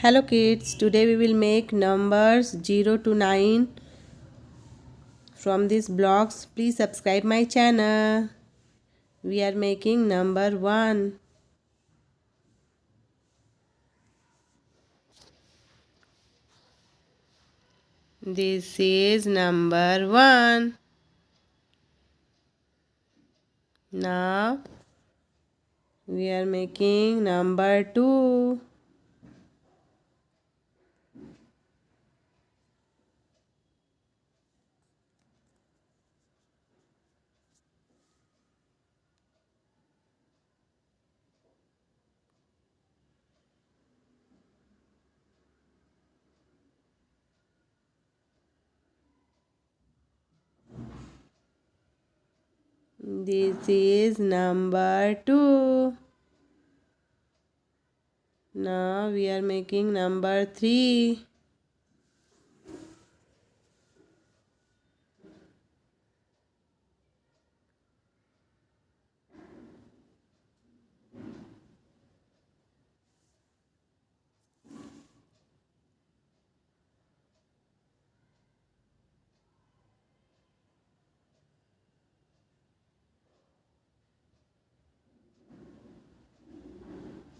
Hello kids, today we will make numbers 0 to 9 from these blocks. Please subscribe my channel. We are making number 1. This is number 1. Now we are making number 2. This is number 2. Now we are making number 3.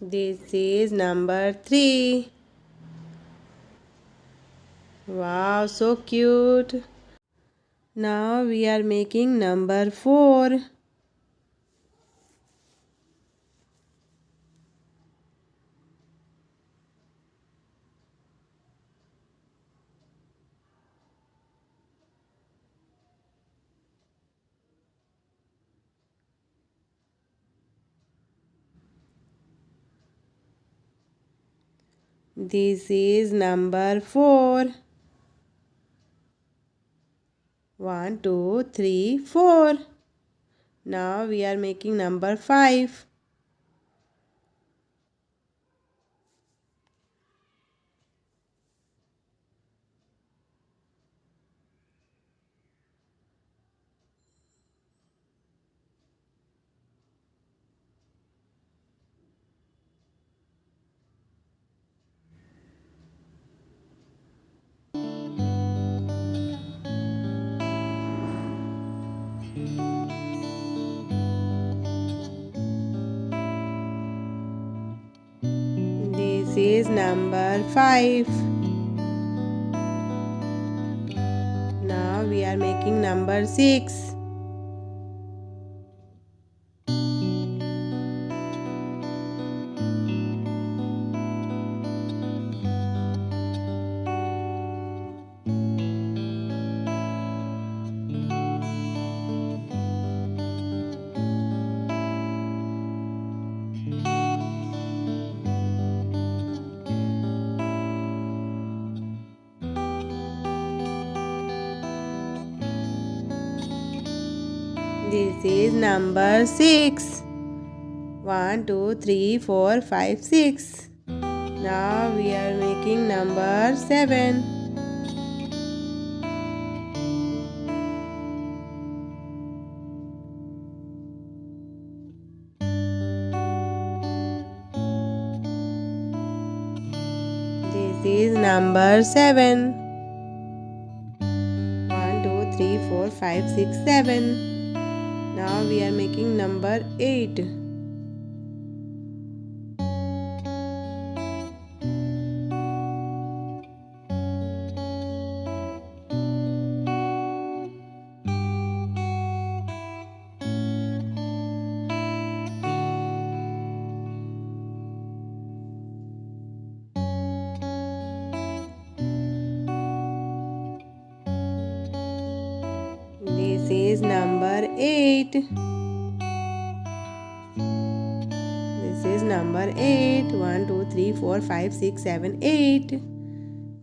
This is number 3. Wow, so cute. Now we are making number 4. This is number 4. 1, 2, 3, 4. Now we are making number 5. This is number 5. Now we are making number 6. This is number 6. 1, 2, 3, 4, 5, 6. Now we are making number 7. This is number 7. 1, 2, 3, 4, 5, 6, 7. Now we are making number 8. This is number 8. This is number 8. 1, 2, 3, 4, 5, 6, 7, 8.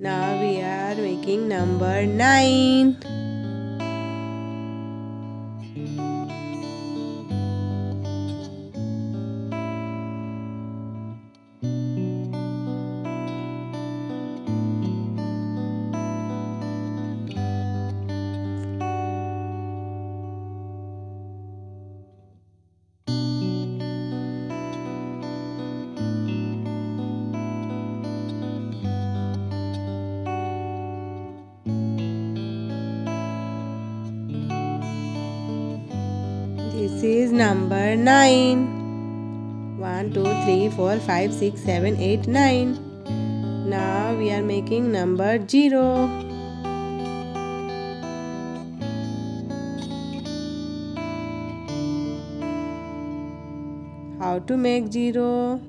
Now we are making number 9. is number 9. 1, 2, 3, 4, 5, 6, 7, 8, 9. Now we are making number 0. How to make 0?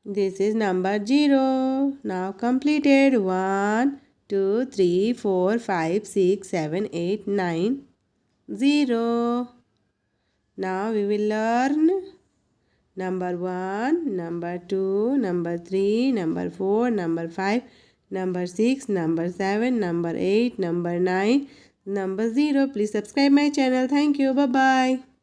This is number 0. Now completed. 1, 2, 3, 4, 5, 6, 7, 8, 9, 0. Now we will learn number 1, number 2, number 3, number 4, number 5, number 6, number 7, number 8, number 9, number 0. Please subscribe my channel. Thank you. Bye-bye.